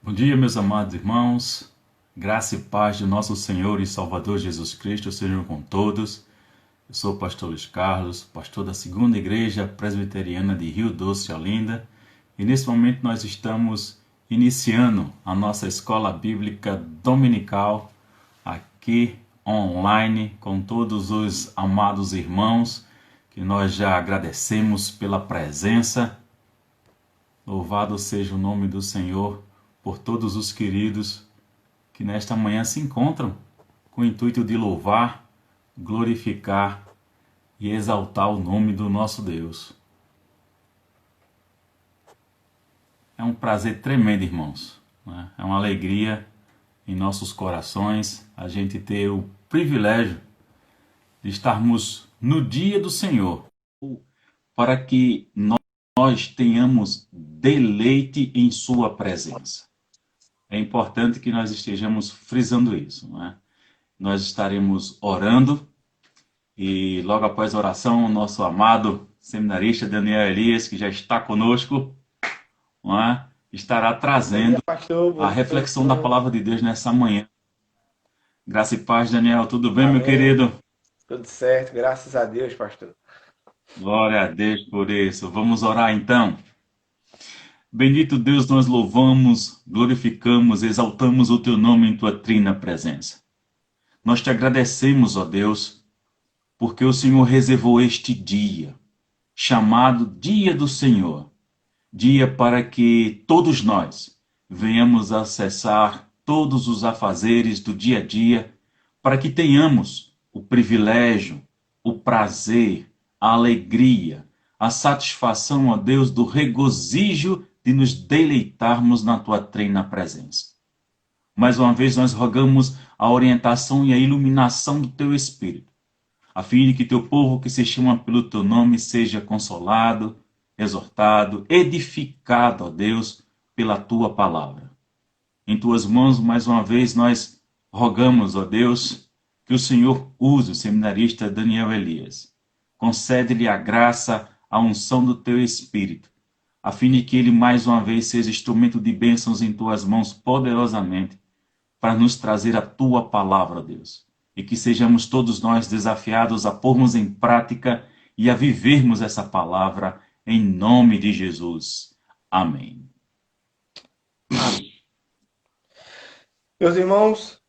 Bom dia, meus amados irmãos. Graça e paz do nosso Senhor e Salvador Jesus Cristo sejam com todos. Eu sou o pastor Luiz Carlos, pastor da Segunda Igreja Presbiteriana de Rio Doce, Olinda, e nesse momento nós estamos iniciando a nossa escola bíblica dominical aqui online com todos os amados irmãos que nós já agradecemos pela presença. Louvado seja o nome do Senhor por todos os queridos que nesta manhã se encontram com o intuito de louvar, glorificar e exaltar o nome do nosso Deus. É um prazer tremendo, irmãos, né? É uma alegria em nossos corações a gente ter o privilégio de estarmos no dia do Senhor, para que nós tenhamos deleite em sua presença. É importante que nós estejamos frisando isso, não é? Nós estaremos orando e logo após a oração, o nosso amado seminarista Daniel Elias, que já está conosco, não é? Estará trazendo a reflexão da palavra de Deus nessa manhã. Graça e paz, Daniel. Tudo bem, Amém. meu querido? Tudo certo, graças a Deus, pastor. Glória a Deus por isso. Vamos orar então. Bendito Deus, nós louvamos, glorificamos, exaltamos o teu nome em tua trina presença. Nós te agradecemos, ó Deus, porque o Senhor reservou este dia, chamado Dia do Senhor, dia para que todos nós venhamos acessar todos os afazeres do dia a dia, para que tenhamos o privilégio, o prazer, a alegria, a satisfação, ó Deus, do regozijo de nos deleitarmos na tua treina presença. Mais uma vez nós rogamos a orientação e a iluminação do teu Espírito, a fim de que teu povo que se chama pelo teu nome seja consolado, exortado, edificado, ó Deus, pela tua palavra. Em tuas mãos, mais uma vez, nós rogamos, ó Deus, que o Senhor use o seminarista Daniel Elias. Concede-lhe a graça, a unção do teu Espírito, a fim de que ele mais uma vez seja instrumento de bênçãos em tuas mãos poderosamente, para nos trazer a tua palavra, Deus. E que sejamos todos nós desafiados a pormos em prática e a vivermos essa palavra em nome de Jesus. Amém. Meus irmãos,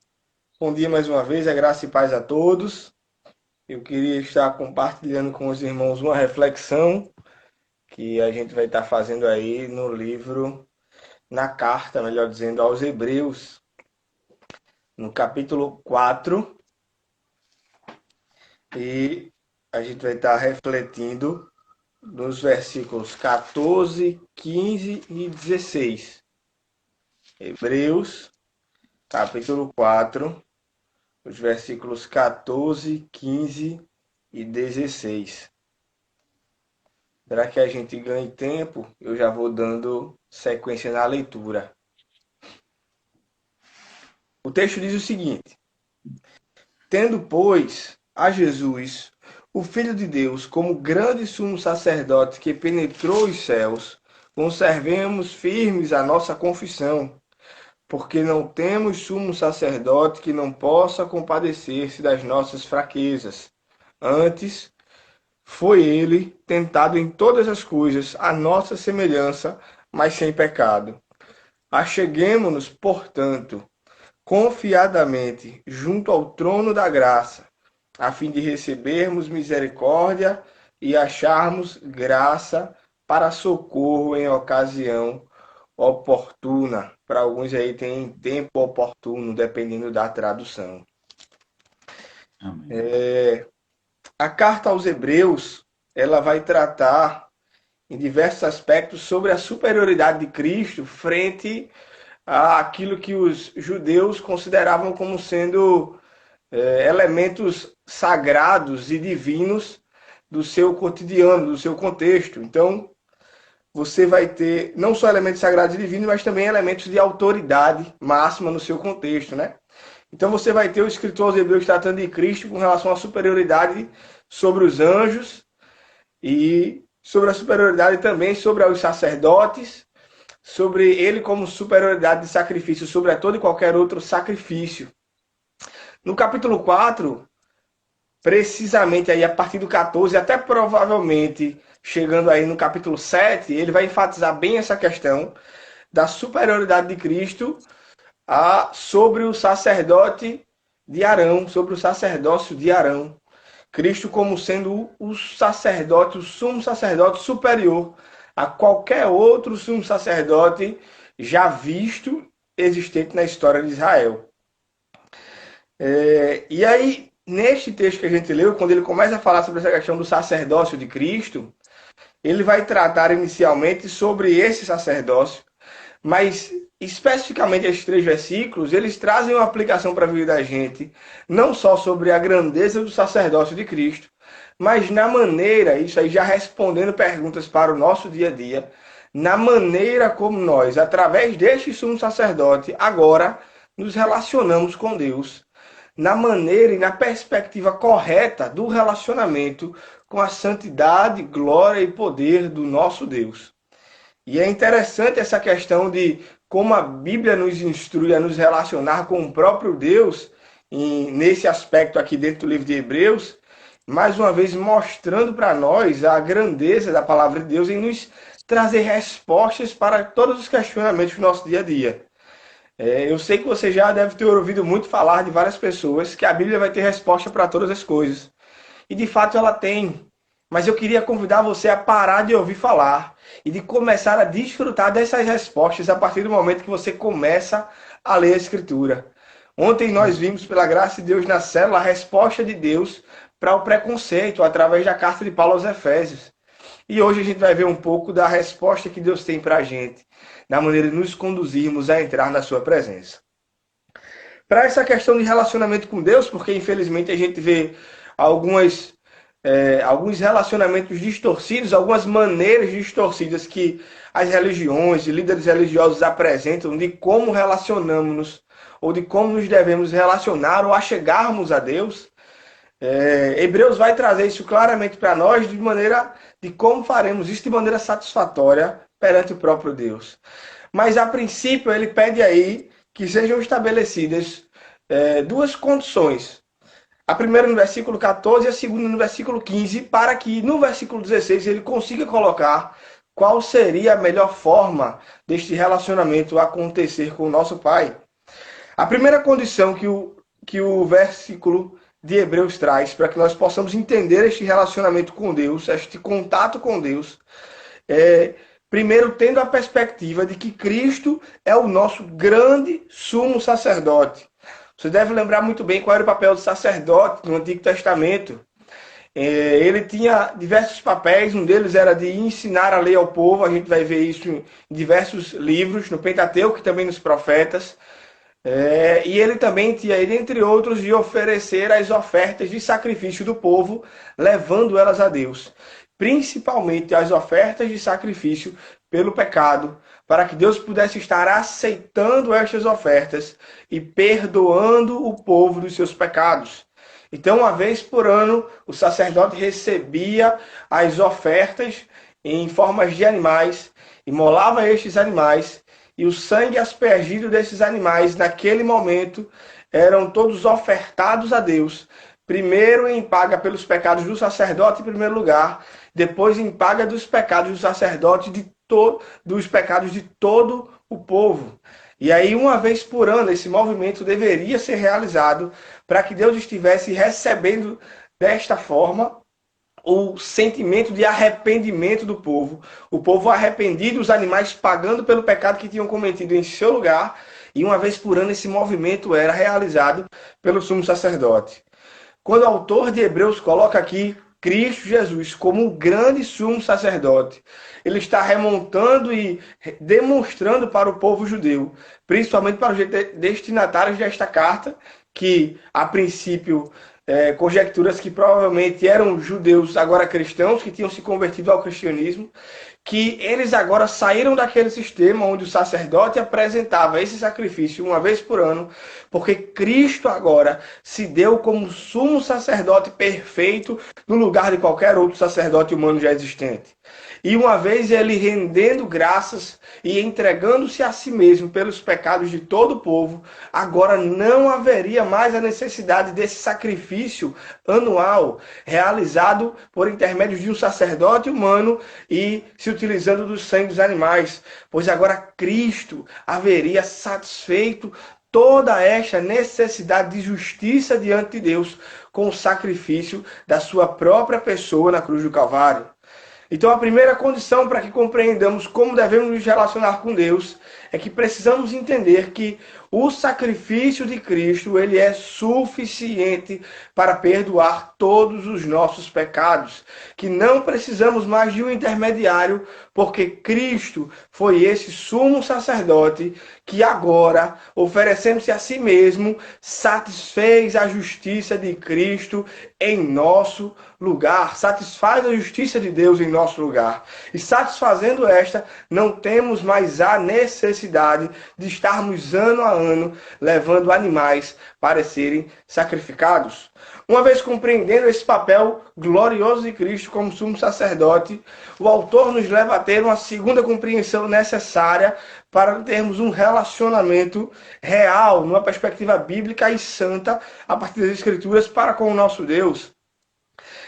bom dia mais uma vez, graça e paz a todos. Eu queria estar compartilhando com os irmãos uma reflexão que a gente vai estar fazendo aí no livro, na carta, melhor dizendo, aos Hebreus, no capítulo 4. E a gente vai estar refletindo nos versículos 14, 15 e 16. Hebreus, capítulo 4, os versículos 14, 15 e 16. Para que a gente ganhe tempo, eu já vou dando sequência na leitura. O texto diz o seguinte: Tendo, pois, a Jesus, o Filho de Deus, como grande sumo sacerdote que penetrou os céus, conservemos firmes a nossa confissão, porque não temos sumo sacerdote que não possa compadecer-se das nossas fraquezas. Antes, foi ele tentado em todas as coisas, à nossa semelhança, mas sem pecado. Acheguemo-nos, portanto, confiadamente junto ao trono da graça, a fim de recebermos misericórdia e acharmos graça para socorro em ocasião oportuna. Para alguns aí tem tempo oportuno, dependendo da tradução. Amém. A carta aos Hebreus, ela vai tratar em diversos aspectos sobre a superioridade de Cristo frente àquilo que os judeus consideravam como sendo elementos sagrados e divinos do seu cotidiano, do seu contexto. Então, você vai ter não só elementos sagrados e divinos, mas também elementos de autoridade máxima no seu contexto, né? Então você vai ter o escritor aos Hebreus tratando de Cristo com relação à superioridade sobre os anjos e sobre a superioridade também sobre os sacerdotes, sobre ele como superioridade de sacrifício sobre todo e qualquer outro sacrifício. No capítulo 4, precisamente aí a partir do 14, até provavelmente chegando aí no capítulo 7, ele vai enfatizar bem essa questão da superioridade de Cristo sobre o sacerdote de Arão, sobre o sacerdócio de Arão. Cristo como sendo o sacerdote, o sumo sacerdote superior a qualquer outro sumo sacerdote já visto, existente na história de Israel. E aí, neste texto que a gente leu, quando ele começa a falar sobre essa questão do sacerdócio de Cristo, ele vai tratar inicialmente sobre esse sacerdócio, mas especificamente esses 3 versículos, eles trazem uma aplicação para a vida da gente, não só sobre a grandeza do sacerdócio de Cristo, mas na maneira, isso aí já respondendo perguntas para o nosso dia a dia, na maneira como nós, através deste sumo sacerdote, agora nos relacionamos com Deus, na maneira e na perspectiva correta do relacionamento com a santidade, glória e poder do nosso Deus. E é interessante essa questão de como a Bíblia nos instrui a nos relacionar com o próprio Deus, nesse aspecto aqui dentro do livro de Hebreus, mais uma vez mostrando para nós a grandeza da palavra de Deus em nos trazer respostas para todos os questionamentos do nosso dia a dia. Eu sei que você já deve ter ouvido muito falar de várias pessoas que a Bíblia vai ter resposta para todas as coisas. E de fato ela tem. Mas eu queria convidar você a parar de ouvir falar e de começar a desfrutar dessas respostas a partir do momento que você começa a ler a Escritura. Ontem nós vimos, pela graça de Deus na célula, a resposta de Deus para o preconceito através da carta de Paulo aos Efésios. E hoje a gente vai ver um pouco da resposta que Deus tem para a gente, na maneira de nos conduzirmos a entrar na sua presença. Para essa questão de relacionamento com Deus, porque infelizmente a gente vê alguns relacionamentos distorcidos, algumas maneiras distorcidas que as religiões e líderes religiosos apresentam de como relacionamos-nos, ou de como nos devemos relacionar ou achegarmos a Deus. Hebreus vai trazer isso claramente para nós de como faremos isso de maneira satisfatória perante o próprio Deus. Mas a princípio ele pede aí que sejam estabelecidas 2 condições. A primeira no versículo 14 e a segunda no versículo 15, para que no versículo 16 ele consiga colocar qual seria a melhor forma deste relacionamento acontecer com o nosso Pai. A primeira condição que o versículo de Hebreus traz para que nós possamos entender este relacionamento com Deus, este contato com Deus, primeiro tendo a perspectiva de que Cristo é o nosso grande sumo sacerdote. Você deve lembrar muito bem qual era o papel do sacerdote no Antigo Testamento. Ele tinha diversos papéis, um deles era de ensinar a lei ao povo, a gente vai ver isso em diversos livros, no Pentateuco e também nos profetas. E ele também tinha, entre outros, de oferecer as ofertas de sacrifício do povo, levando elas a Deus. Principalmente as ofertas de sacrifício pelo pecado, para que Deus pudesse estar aceitando estas ofertas e perdoando o povo dos seus pecados. Então, uma vez por ano, o sacerdote recebia as ofertas em formas de animais, imolava estes animais, e o sangue aspergido desses animais, naquele momento, eram todos ofertados a Deus. Primeiro em paga pelos pecados do sacerdote, em primeiro lugar. Depois em paga dos pecados do sacerdote, dos pecados de todo o povo. E aí, uma vez por ano, esse movimento deveria ser realizado para que Deus estivesse recebendo desta forma o sentimento de arrependimento do povo. O povo arrependido, os animais pagando pelo pecado que tinham cometido em seu lugar. E uma vez por ano esse movimento era realizado pelo sumo sacerdote. Quando o autor de Hebreus coloca aqui Cristo Jesus como um grande sumo sacerdote, ele está remontando e demonstrando para o povo judeu, principalmente para os destinatários desta carta, que a princípio conjecturas que provavelmente eram judeus, agora cristãos, que tinham se convertido ao cristianismo, que eles agora saíram daquele sistema onde o sacerdote apresentava esse sacrifício uma vez por ano, porque Cristo agora se deu como sumo sacerdote perfeito no lugar de qualquer outro sacerdote humano já existente. E uma vez ele rendendo graças e entregando-se a si mesmo pelos pecados de todo o povo, agora não haveria mais a necessidade desse sacrifício anual realizado por intermédio de um sacerdote humano e se utilizando do sangue dos animais, pois agora Cristo haveria satisfeito toda esta necessidade de justiça diante de Deus com o sacrifício da sua própria pessoa na cruz do Calvário. Então, a primeira condição para que compreendamos como devemos nos relacionar com Deus é que precisamos entender que o sacrifício de Cristo, ele é suficiente para perdoar todos os nossos pecados, que não precisamos mais de um intermediário, porque Cristo foi esse sumo sacerdote que agora, oferecendo-se a si mesmo, satisfez a justiça de Cristo em nosso lugar, satisfaz a justiça de Deus em nosso lugar. E satisfazendo esta, não temos mais a necessidade de estarmos ano a ano levando animais para serem sacrificados. Uma vez compreendendo esse papel glorioso de Cristo como sumo sacerdote, o autor nos leva a ter uma segunda compreensão necessária para termos um relacionamento real, numa perspectiva bíblica e santa, a partir das Escrituras, para com o nosso Deus.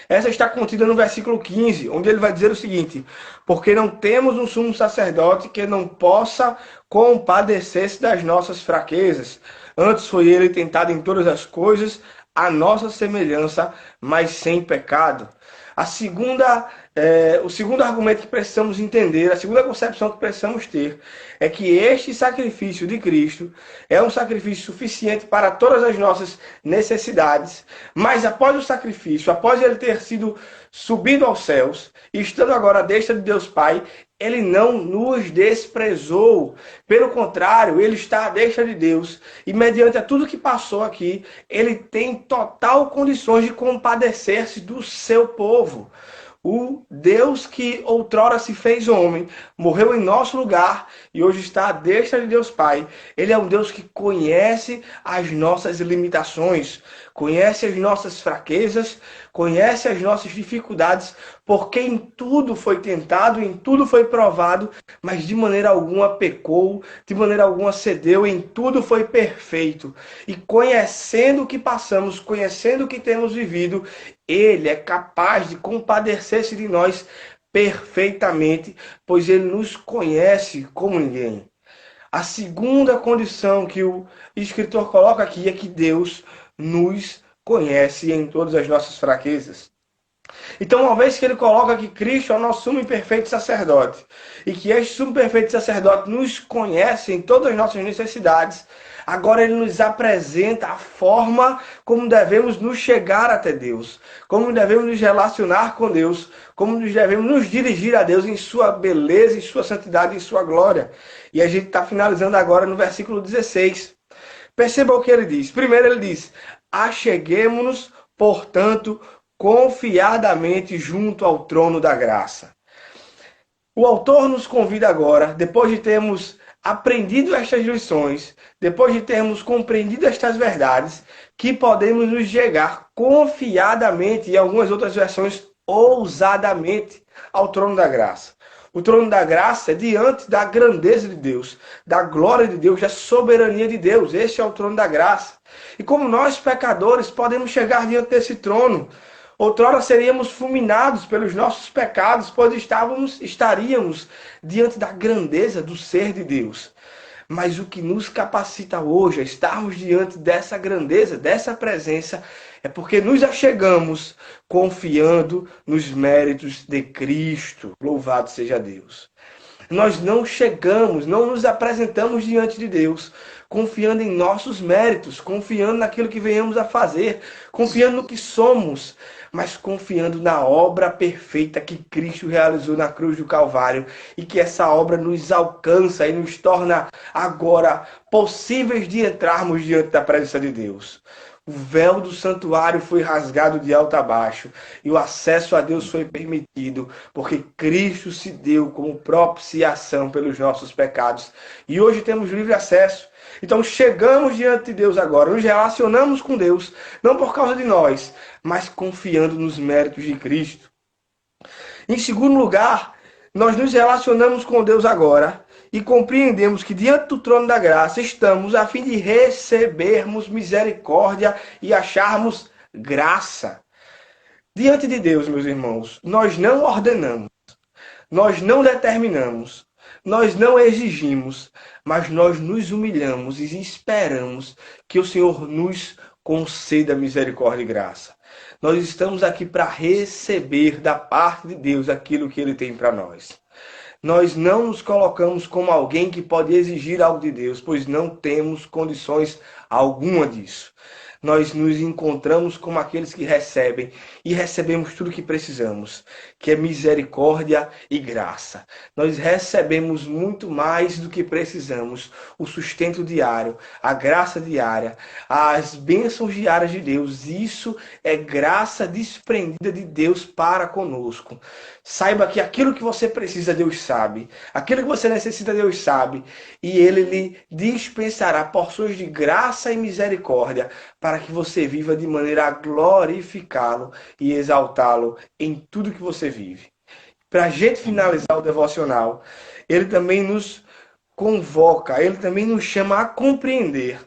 Essa está contida no versículo 15, onde ele vai dizer o seguinte: porque não temos um sumo sacerdote que não possa compadecer-se das nossas fraquezas. Antes foi ele tentado em todas as coisas, a nossa semelhança, mas sem pecado. O segundo argumento que precisamos entender, a segunda concepção que precisamos ter, é que este sacrifício de Cristo é um sacrifício suficiente para todas as nossas necessidades, mas após o sacrifício, após ele ter sido subido aos céus, e estando agora à destra de Deus Pai, ele não nos desprezou. Pelo contrário, ele está à destra de Deus. E mediante a tudo que passou aqui, ele tem total condições de compadecer-se do seu povo. O Deus que outrora se fez homem, morreu em nosso lugar e hoje está à destra de Deus Pai. Ele é um Deus que conhece as nossas limitações, conhece as nossas fraquezas, conhece as nossas dificuldades, porque em tudo foi tentado, em tudo foi provado, mas de maneira alguma pecou, de maneira alguma cedeu, em tudo foi perfeito. E conhecendo o que passamos, conhecendo o que temos vivido, ele é capaz de compadecer-se de nós perfeitamente, pois ele nos conhece como ninguém. A segunda condição que o escritor coloca aqui é que Deus nos conhece em todas as nossas fraquezas. Então, uma vez que ele coloca que Cristo é o nosso sumo e perfeito sacerdote, e que este sumo e perfeito sacerdote nos conhece em todas as nossas necessidades, agora ele nos apresenta a forma como devemos nos chegar até Deus, como devemos nos relacionar com Deus, como devemos nos dirigir a Deus em sua beleza, em sua santidade, em sua glória. E a gente está finalizando agora no versículo 16. Perceba o que ele diz. Primeiro ele diz: acheguemo-nos, portanto, confiadamente junto ao trono da graça. O autor nos convida agora, depois de termos aprendido estas lições, depois de termos compreendido estas verdades, que podemos nos chegar confiadamente, e algumas outras versões, ousadamente, ao trono da graça. O trono da graça é diante da grandeza de Deus, da glória de Deus, da soberania de Deus. Este é o trono da graça. E como nós, pecadores, podemos chegar diante desse trono? Outrora seríamos fulminados pelos nossos pecados, pois estaríamos diante da grandeza do ser de Deus. Mas o que nos capacita hoje a estarmos diante dessa grandeza, dessa presença, é porque nos achegamos confiando nos méritos de Cristo. Louvado seja Deus. Nós não chegamos, não nos apresentamos diante de Deus confiando em nossos méritos, confiando naquilo que venhamos a fazer, confiando no que somos, mas confiando na obra perfeita que Cristo realizou na cruz do Calvário e que essa obra nos alcança e nos torna agora possíveis de entrarmos diante da presença de Deus. O véu do santuário foi rasgado de alto a baixo e o acesso a Deus foi permitido, porque Cristo se deu como propiciação pelos nossos pecados. E hoje temos livre acesso. Então chegamos diante de Deus agora, nos relacionamos com Deus, não por causa de nós, mas confiando nos méritos de Cristo. Em segundo lugar, Nós nos relacionamos com Deus agora e compreendemos que diante do trono da graça estamos a fim de recebermos misericórdia e acharmos graça. Diante de Deus, meus irmãos, nós não ordenamos, nós não determinamos, nós não exigimos, mas nós nos humilhamos e esperamos que o Senhor nos conceda misericórdia e graça. Nós estamos aqui para receber da parte de Deus aquilo que Ele tem para nós. Nós não nos colocamos como alguém que pode exigir algo de Deus, pois não temos condições alguma disso. Nós nos encontramos como aqueles que recebem e recebemos tudo o que precisamos, que é misericórdia e graça. Nós recebemos muito mais do que precisamos, o sustento diário, a graça diária, as bênçãos diárias de Deus. Isso é graça desprendida de Deus para conosco. Saiba que aquilo que você precisa, Deus sabe. Aquilo que você necessita, Deus sabe. E Ele lhe dispensará porções de graça e misericórdia para que você viva de maneira a glorificá-lo e exaltá-lo em tudo que você vive. Para a gente finalizar o devocional, ele também nos convoca, ele também nos chama a compreender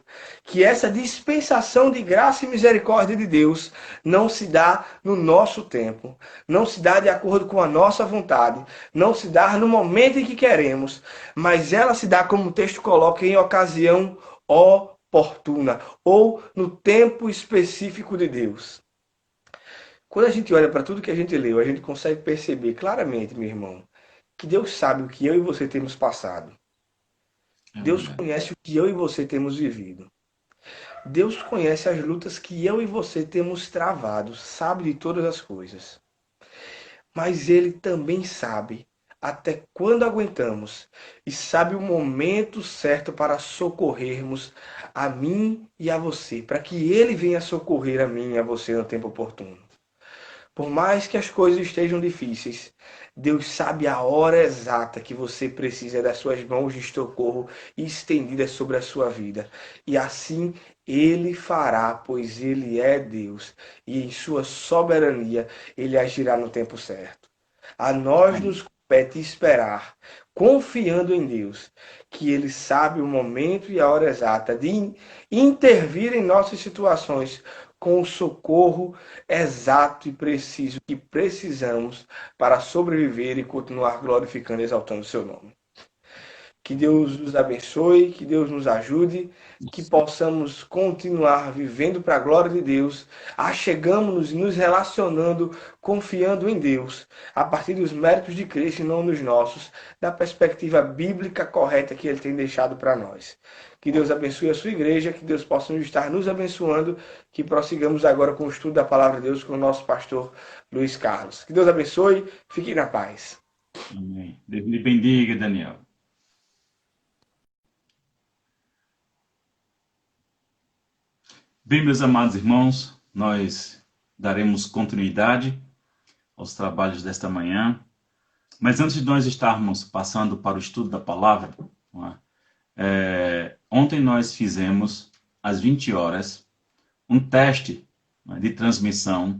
que essa dispensação de graça e misericórdia de Deus não se dá no nosso tempo, não se dá de acordo com a nossa vontade, não se dá no momento em que queremos, mas ela se dá, como o texto coloca, em ocasião oportuna ou no tempo específico de Deus. Quando a gente olha para tudo que a gente leu, a gente consegue perceber claramente, meu irmão, que Deus sabe o que eu e você temos passado. Deus conhece o que eu e você temos vivido. Deus conhece as lutas que eu e você temos travado, sabe de todas as coisas. Mas Ele também sabe até quando aguentamos e sabe o momento certo para socorrermos a mim e a você, para que Ele venha socorrer a mim e a você no tempo oportuno. Por mais que as coisas estejam difíceis, Deus sabe a hora exata que você precisa das suas mãos de socorro estendidas sobre a sua vida. E assim Ele fará, pois Ele é Deus. E em sua soberania Ele agirá no tempo certo. A nós nos compete esperar, confiando em Deus, que Ele sabe o momento e a hora exata de intervir em nossas situações, com o socorro exato e preciso que precisamos para sobreviver e continuar glorificando e exaltando o seu nome. Que Deus nos abençoe, que Deus nos ajude, que possamos continuar vivendo para a glória de Deus, achegamos-nos e nos relacionando, confiando em Deus, a partir dos méritos de Cristo e não nos nossos, da perspectiva bíblica correta que Ele tem deixado para nós. Que Deus abençoe a sua igreja, que Deus possa estar nos abençoando, que prossigamos agora com o estudo da Palavra de Deus com o nosso pastor Luiz Carlos. Que Deus abençoe, fique na paz. Amém. Deus lhe bendiga, Daniel. Bem, meus amados irmãos, nós daremos continuidade aos trabalhos desta manhã. Mas antes de nós estarmos passando para o estudo da palavra, ontem nós fizemos, às 20 horas, um teste de transmissão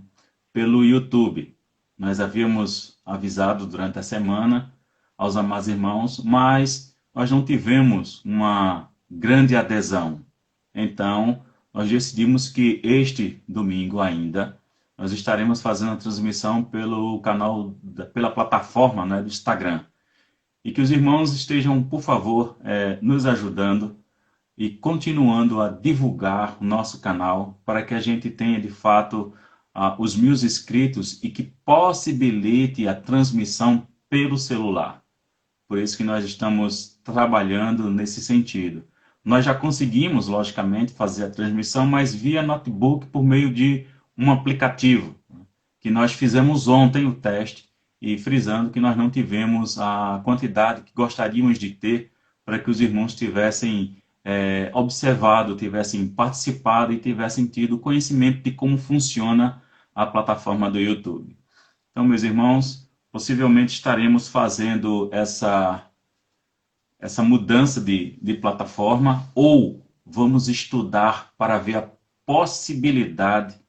pelo YouTube. Nós havíamos avisado durante a semana aos amados irmãos, mas nós não tivemos uma grande adesão. Então, nós decidimos que este domingo ainda, nós estaremos fazendo a transmissão pelo canal, pela plataforma, do Instagram. E que os irmãos estejam, por favor, nos ajudando e continuando a divulgar o nosso canal para que a gente tenha, de fato, os 1000 inscritos e que possibilite a transmissão pelo celular. Por isso que nós estamos trabalhando nesse sentido. Nós já conseguimos, logicamente, fazer a transmissão, mas via notebook por meio de um aplicativo, que nós fizemos ontem o teste, e frisando que nós não tivemos a quantidade que gostaríamos de ter para que os irmãos tivessem observado, tivessem participado e tivessem tido conhecimento de como funciona a plataforma do YouTube. Então, meus irmãos, possivelmente estaremos fazendo essa mudança de plataforma, ou vamos estudar para ver a possibilidade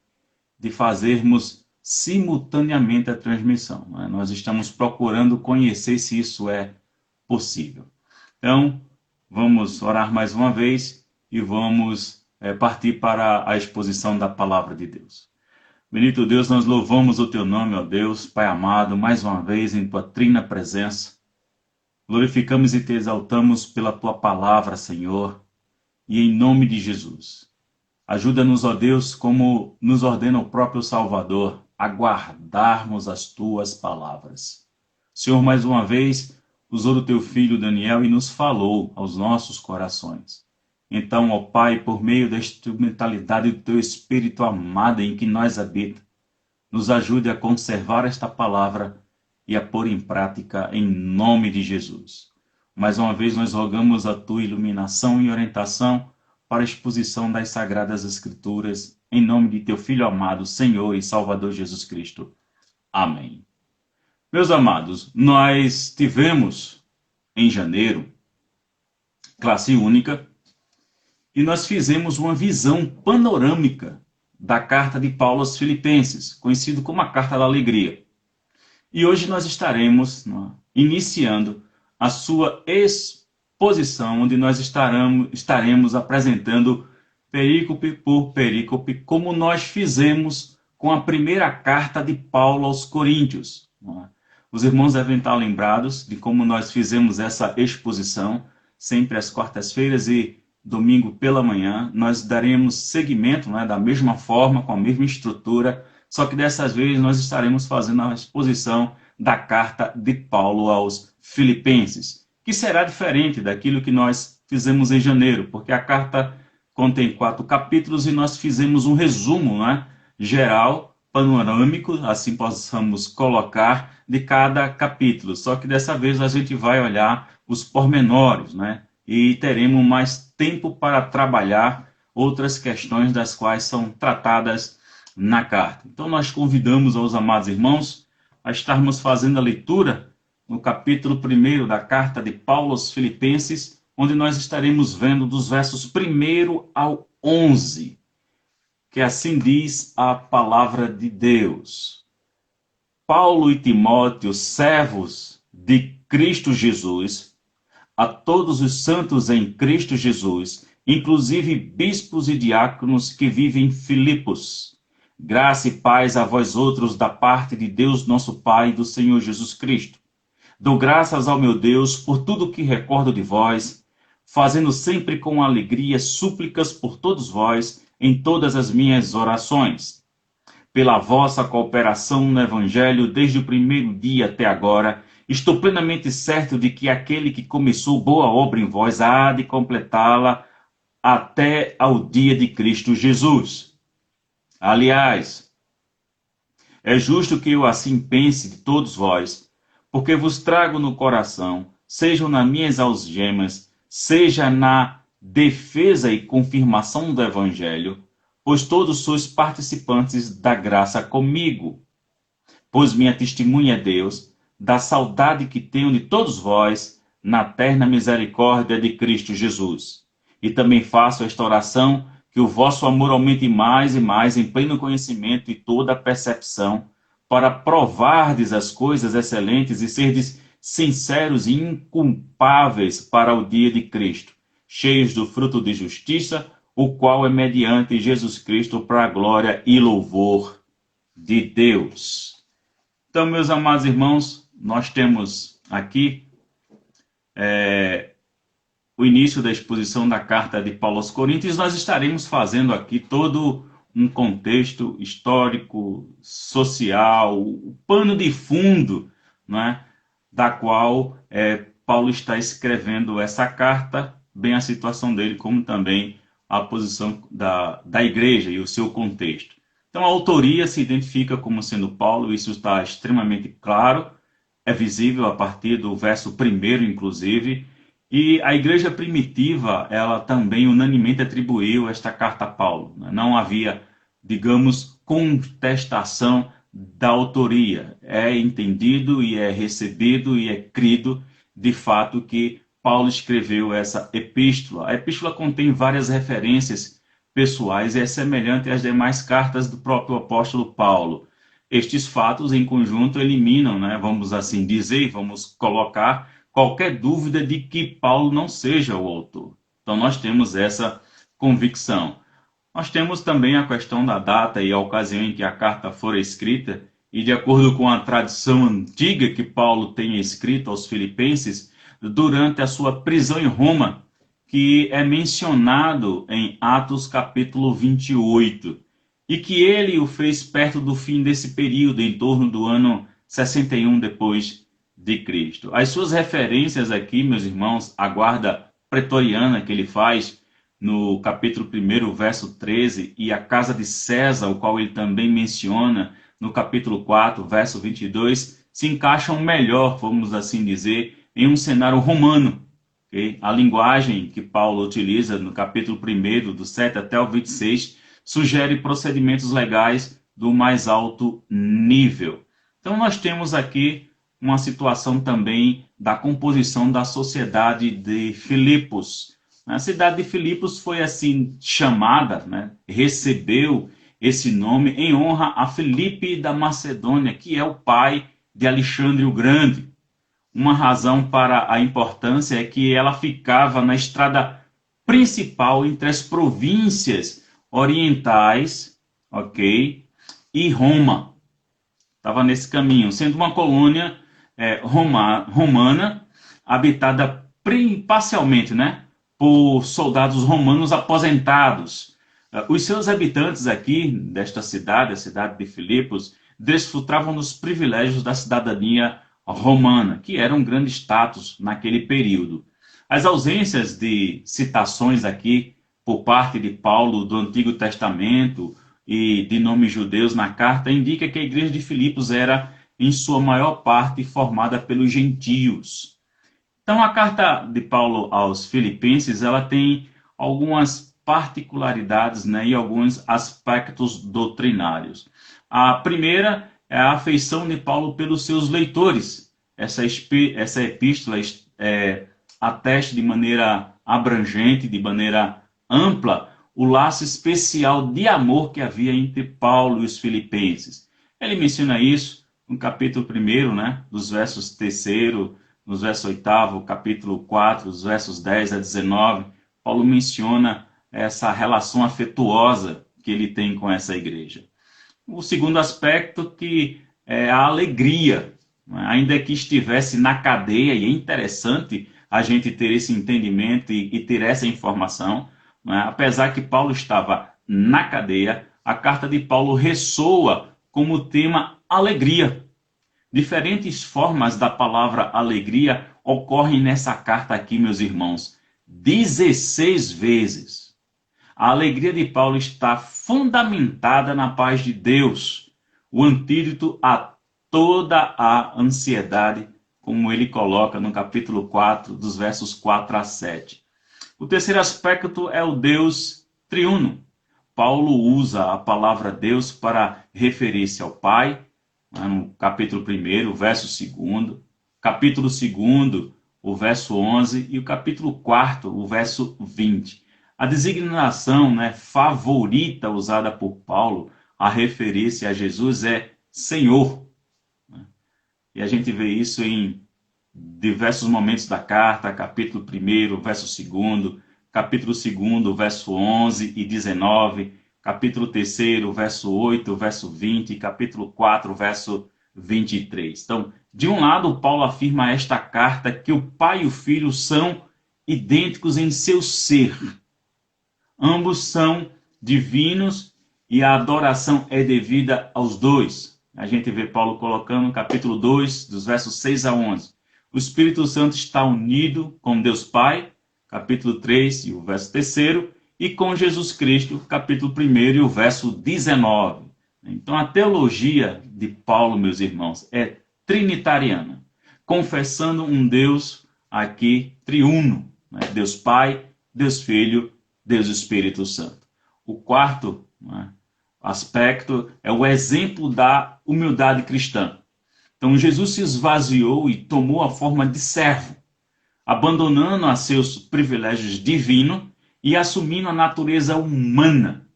de fazermos simultaneamente a transmissão, né? Nós estamos procurando conhecer se isso é possível. Então, vamos orar mais uma vez e vamos partir para a exposição da palavra de Deus. Bendito Deus, nós louvamos o teu nome, ó Deus, Pai amado, mais uma vez em tua trina presença. Glorificamos e te exaltamos pela tua palavra, Senhor, e em nome de Jesus. Ajuda-nos, ó Deus, como nos ordena o próprio Salvador, a guardarmos as tuas palavras. Senhor, mais uma vez, usou o teu filho Daniel e nos falou aos nossos corações. Então, ó Pai, por meio da instrumentalidade do teu Espírito amado em que nós habita, nos ajude a conservar esta palavra e a pôr em prática em nome de Jesus. Mais uma vez, nós rogamos a tua iluminação e orientação para a exposição das Sagradas Escrituras, em nome de teu Filho amado, Senhor e Salvador Jesus Cristo. Amém. Meus amados, nós tivemos em janeiro classe única e nós fizemos uma visão panorâmica da carta de Paulo aos Filipenses, conhecido como a Carta da Alegria. E hoje nós estaremos iniciando a sua exposição, onde nós estaremos apresentando perícope por perícope, como nós fizemos com a primeira carta de Paulo aos Coríntios. Os irmãos devem estar lembrados de como nós fizemos essa exposição, sempre às quartas-feiras e domingo pela manhã. Nós daremos seguimento, da mesma forma, com a mesma estrutura, só que dessa vez nós estaremos fazendo a exposição da carta de Paulo aos Filipenses, que será diferente daquilo que nós fizemos em janeiro, porque a carta contém 4 capítulos e nós fizemos um resumo geral, panorâmico, assim possamos colocar, de cada capítulo. Só que dessa vez a gente vai olhar os pormenores, e teremos mais tempo para trabalhar outras questões das quais são tratadas na carta. Então nós convidamos aos amados irmãos a estarmos fazendo a leitura no capítulo 1 da carta de Paulo aos Filipenses, onde nós estaremos vendo dos versos 1 ao 11, que assim diz a palavra de Deus. Paulo e Timóteo, servos de Cristo Jesus, a todos os santos em Cristo Jesus, inclusive bispos e diáconos que vivem em Filipos. Graça e paz a vós outros da parte de Deus nosso Pai e do Senhor Jesus Cristo. Dou graças ao meu Deus por tudo que recordo de vós, fazendo sempre com alegria súplicas por todos vós em todas as minhas orações. Pela vossa cooperação no Evangelho desde o primeiro dia até agora, estou plenamente certo de que aquele que começou boa obra em vós há de completá-la até ao dia de Cristo Jesus. Aliás, é justo que eu assim pense de todos vós, porque vos trago no coração, sejam nas minhas algemas, seja na defesa e confirmação do Evangelho, pois todos sois participantes da graça comigo. Pois minha testemunha é Deus, da saudade que tenho de todos vós, na terna misericórdia de Cristo Jesus. E também faço esta oração, que o vosso amor aumente mais e mais em pleno conhecimento e toda percepção, para provardes as coisas excelentes e serdes sinceros e inculpáveis para o dia de Cristo, cheios do fruto de justiça, o qual é mediante Jesus Cristo para a glória e louvor de Deus. Então, meus amados irmãos, nós temos aqui o início da exposição da carta de Paulo aos Coríntios. Nós estaremos fazendo aqui todo um contexto histórico, social, o pano de fundo, da qual Paulo está escrevendo essa carta, bem a situação dele, como também a posição da igreja e o seu contexto. Então a autoria se identifica como sendo Paulo, isso está extremamente claro, é visível a partir do verso 1, inclusive, e a igreja primitiva, ela também unanimemente atribuiu esta carta a Paulo. Não havia, digamos, contestação da autoria. É entendido e é recebido e é crido, de fato, que Paulo escreveu essa epístola. A epístola contém várias referências pessoais e é semelhante às demais cartas do próprio apóstolo Paulo. Estes fatos, em conjunto, eliminam, né, vamos assim dizer, vamos colocar qualquer dúvida de que Paulo não seja o autor. Então, nós temos essa convicção. Nós temos também a questão da data e a ocasião em que a carta fora escrita, e de acordo com a tradição antiga que Paulo tenha escrito aos Filipenses, durante a sua prisão em Roma, que é mencionado em Atos capítulo 28, e que ele o fez perto do fim desse período, em torno do ano 61 depois de Cristo. As suas referências aqui, meus irmãos, a guarda pretoriana que ele faz no capítulo 1, verso 13, e a casa de César, o qual ele também menciona no capítulo 4, verso 22, se encaixam melhor, vamos assim dizer, em um cenário romano. Okay? A linguagem que Paulo utiliza no capítulo 1, do 7 até o 26, sugere procedimentos legais do mais alto nível. Então, nós temos aqui uma situação também da composição da sociedade de Filipos. A cidade de Filipos foi assim chamada, né? Recebeu esse nome em honra a Filipe da Macedônia, que é o pai de Alexandre o Grande. Uma razão para a importância é que ela ficava na estrada principal entre as províncias orientais, ok, e Roma. Estava nesse caminho, sendo uma colônia romana, habitada parcialmente, né, por soldados romanos aposentados. Os seus habitantes aqui, desta cidade, a cidade de Filipos, desfrutavam dos privilégios da cidadania romana, que era um grande status naquele período. As ausências de citações aqui por parte de Paulo do Antigo Testamento e de nomes judeus na carta indica que a igreja de Filipos era, em sua maior parte, formada pelos gentios. Então, a carta de Paulo aos Filipenses, ela tem algumas particularidades, né, e alguns aspectos doutrinários. A primeira é a afeição de Paulo pelos seus leitores. Essa epístola atesta de maneira abrangente, de maneira ampla, o laço especial de amor que havia entre Paulo e os filipenses. Ele menciona isso no capítulo 1, né, dos versos 3º, nos versos 8º, capítulo 4, dos versos 10 a 19. Paulo menciona essa relação afetuosa que ele tem com essa igreja. O segundo aspecto que é a alegria, ainda que estivesse na cadeia, e é interessante a gente ter esse entendimento e ter essa informação, apesar que Paulo estava na cadeia, a carta de Paulo ressoa como tema alegria. Diferentes formas da palavra alegria ocorrem nessa carta aqui, meus irmãos, 16 vezes. A alegria de Paulo está fundamentada na paz de Deus, o antídoto a toda a ansiedade, como ele coloca no capítulo 4, dos versos 4 a 7. O terceiro aspecto é o Deus triuno. Paulo usa a palavra Deus para referir-se ao Pai, no capítulo 1, verso 2, capítulo 2, o verso 11, e o capítulo 4, o verso 20. A designação, né, favorita usada por Paulo a referir-se a Jesus é Senhor. E a gente vê isso em diversos momentos da carta, capítulo 1, verso 2, capítulo 2, verso 11 e 19, capítulo 3, verso 8, verso 20, capítulo 4, verso 23. Então, de um lado, Paulo afirma esta carta que o Pai e o Filho são idênticos em seu ser. Ambos são divinos e a adoração é devida aos dois. A gente vê Paulo colocando no capítulo 2, dos versos 6 a 11. O Espírito Santo está unido com Deus Pai, capítulo 3 e o verso 3, e com Jesus Cristo, capítulo 1 e o verso 19. Então, a teologia de Paulo, meus irmãos, é trinitariana, confessando um Deus aqui triuno, né? Deus Pai, Deus Filho, Deus Espírito Santo. O quarto, né, aspecto é o exemplo da humildade cristã. Então, Jesus se esvaziou e tomou a forma de servo, abandonando a seus privilégios divinos e assumindo a natureza humana,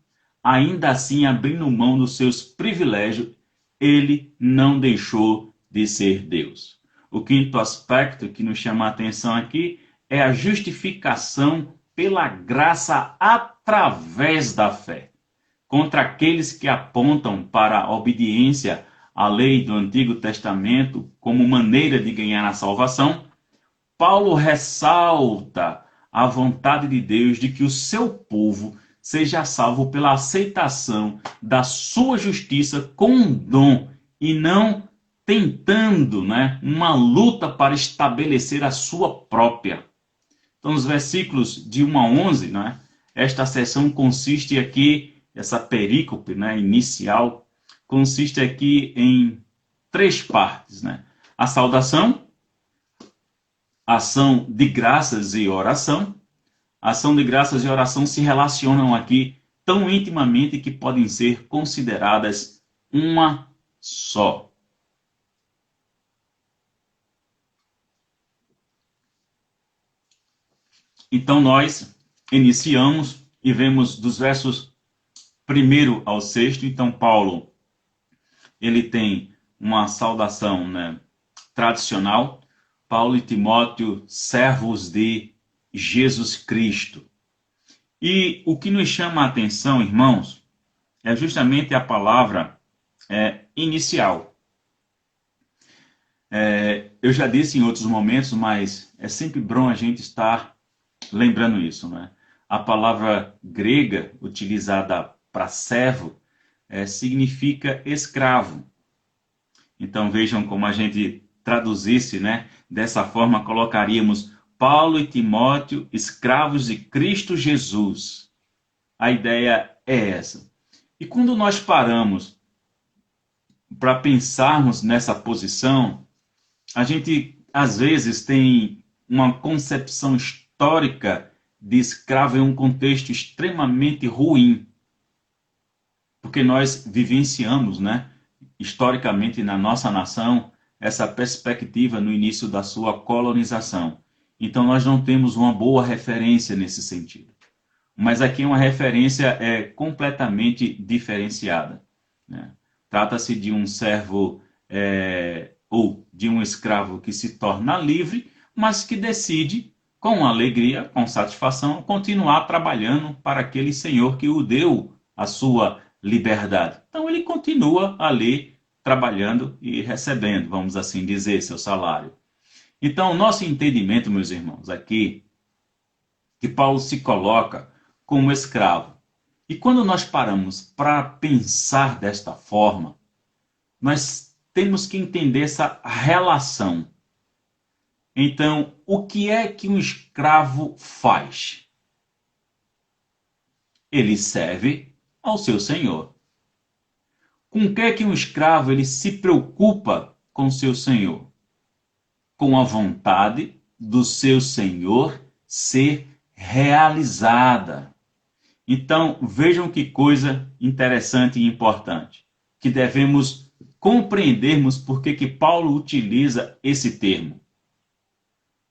ainda assim abrindo mão dos seus privilégios ele não deixou de ser Deus. O quinto aspecto que nos chama a atenção aqui é a justificação pela graça através da fé. Contra aqueles que apontam para a obediência à lei do Antigo Testamento como maneira de ganhar a salvação, Paulo ressalta a vontade de Deus de que o seu povo seja salvo pela aceitação da sua justiça com um dom e não tentando, uma luta para estabelecer a sua própria. Então, nos versículos de 1 a 11, esta seção consiste aqui, essa perícope inicial, consiste aqui em 3 partes. A saudação, ação de graças e oração. A ação de graças e oração se relacionam aqui tão intimamente que podem ser consideradas uma só. Então nós iniciamos e vemos dos versos 1 ao 6. Então Paulo, ele tem uma saudação tradicional. Paulo e Timóteo, servos de Jesus Cristo. E o que nos chama a atenção, irmãos, é justamente a palavra inicial. Eu já disse em outros momentos, mas é sempre bom a gente estar lembrando isso. A palavra grega utilizada para servo significa escravo. Então vejam como a gente traduzisse, dessa forma colocaríamos Paulo e Timóteo, escravos de Cristo Jesus. A ideia é essa. E quando nós paramos para pensarmos nessa posição, a gente às vezes tem uma concepção histórica de escravo em um contexto extremamente ruim. Porque nós vivenciamos, historicamente na nossa nação, essa perspectiva no início da sua colonização. Então nós não temos uma boa referência nesse sentido. Mas aqui uma referência completamente diferenciada. Trata-se de um servo ou de um escravo que se torna livre, mas que decide, com alegria, com satisfação, continuar trabalhando para aquele senhor que o deu a sua liberdade. Então ele continua ali trabalhando e recebendo, vamos assim dizer, seu salário. Então, o nosso entendimento, meus irmãos, aqui, que Paulo se coloca como escravo. E quando nós paramos para pensar desta forma, nós temos que entender essa relação. Então, o que é que um escravo faz? Ele serve ao seu senhor. Com o que é que um escravo ele se preocupa com seu senhor? Com a vontade do seu senhor ser realizada. Então, vejam que coisa interessante e importante, que devemos compreendermos por que Paulo utiliza esse termo,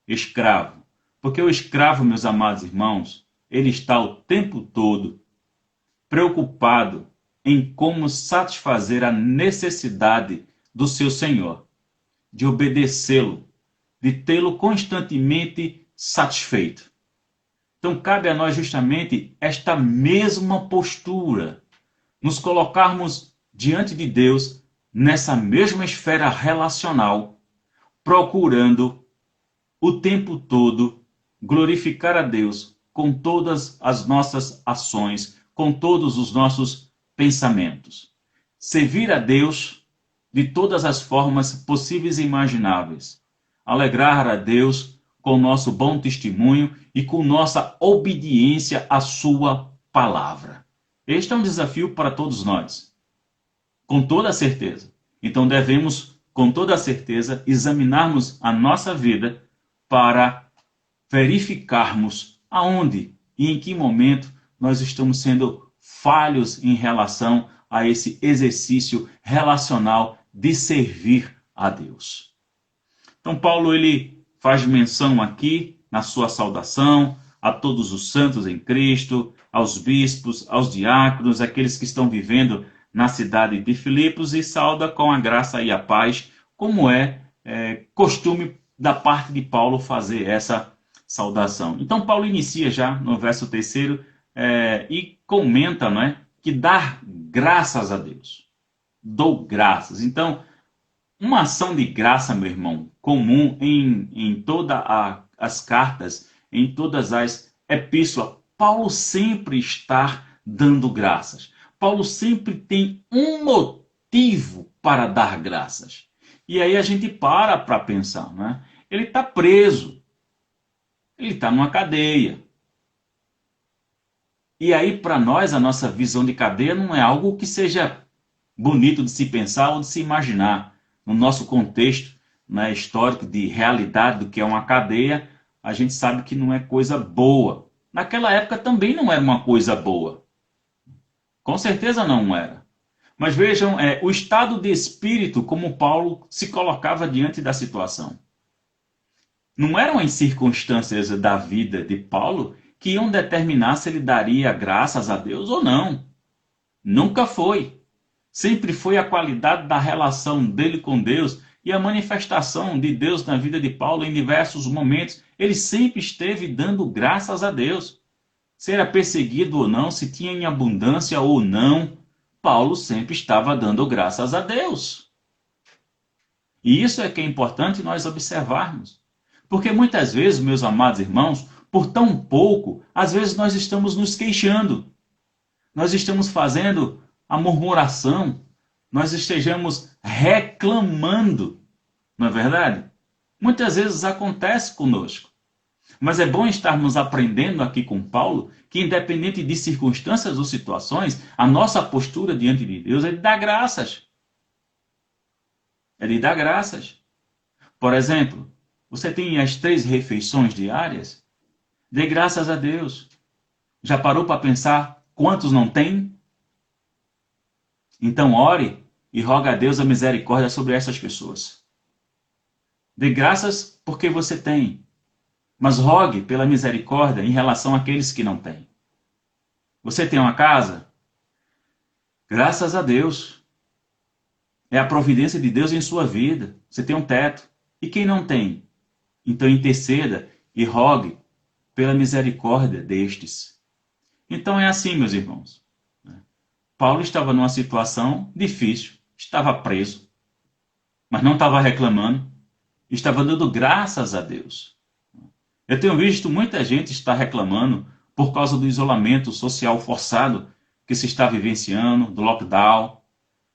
escravo. Porque o escravo, meus amados irmãos, ele está o tempo todo preocupado em como satisfazer a necessidade do seu senhor, de obedecê-lo, de tê-lo constantemente satisfeito. Então cabe a nós justamente esta mesma postura, nos colocarmos diante de Deus nessa mesma esfera relacional, procurando o tempo todo glorificar a Deus com todas as nossas ações, com todos os nossos pensamentos. Servir a Deus de todas as formas possíveis e imagináveis. Alegrar a Deus com o nosso bom testemunho e com nossa obediência à sua palavra. Este é um desafio para todos nós, com toda certeza. Então devemos, com toda certeza, examinarmos a nossa vida para verificarmos aonde e em que momento nós estamos sendo falhos em relação a esse exercício relacional de servir a Deus. Então Paulo ele faz menção aqui na sua saudação a todos os santos em Cristo, aos bispos, aos diáconos, aqueles que estão vivendo na cidade de Filipos e sauda com a graça e a paz, como costume da parte de Paulo fazer essa saudação. Então Paulo inicia já no verso 3 e comenta, não é, que dar graças a Deus. Dou graças. Então, uma ação de graça, meu irmão, comum em todas as cartas, em todas as epístolas, Paulo sempre está dando graças. Paulo sempre tem um motivo para dar graças. E aí a gente para pensar, né? Ele está preso. Ele está numa cadeia. E aí, para nós, a nossa visão de cadeia não é algo que seja bonito de se pensar ou de se imaginar. No nosso contexto, né, histórico de realidade do que é uma cadeia, a gente sabe que não é coisa boa. Naquela época também não era uma coisa boa. Com certeza não era. Mas vejam o estado de espírito como Paulo se colocava diante da situação. Não eram as circunstâncias da vida de Paulo que iam determinar se ele daria graças a Deus ou não. Nunca foi. Sempre foi a qualidade da relação dele com Deus e a manifestação de Deus na vida de Paulo em diversos momentos. Ele sempre esteve dando graças a Deus. Se era perseguido ou não, se tinha em abundância ou não, Paulo sempre estava dando graças a Deus. E isso é que é importante nós observarmos. Porque muitas vezes, meus amados irmãos, por tão pouco, às vezes nós estamos nos queixando. Nós estamos fazendo a murmuração. Nós estejamos reclamando. Não é verdade? Muitas vezes acontece conosco. Mas é bom estarmos aprendendo aqui com Paulo que, independente de circunstâncias ou situações, a nossa postura diante de Deus é de dar graças. É de dar graças. Por exemplo, você tem as 3 refeições diárias? Dê graças a Deus. Já parou para pensar quantos não têm? Então ore e rogue a Deus a misericórdia sobre essas pessoas. Dê graças porque você tem. Mas rogue pela misericórdia em relação àqueles que não têm. Você tem uma casa? Graças a Deus. É a providência de Deus em sua vida. Você tem um teto. E quem não tem? Então interceda e rogue pela misericórdia destes. Então é assim, meus irmãos. Paulo estava numa situação difícil. Estava preso. Mas não estava reclamando. Estava dando graças a Deus. Eu tenho visto muita gente estar reclamando por causa do isolamento social forçado que se está vivenciando, do lockdown.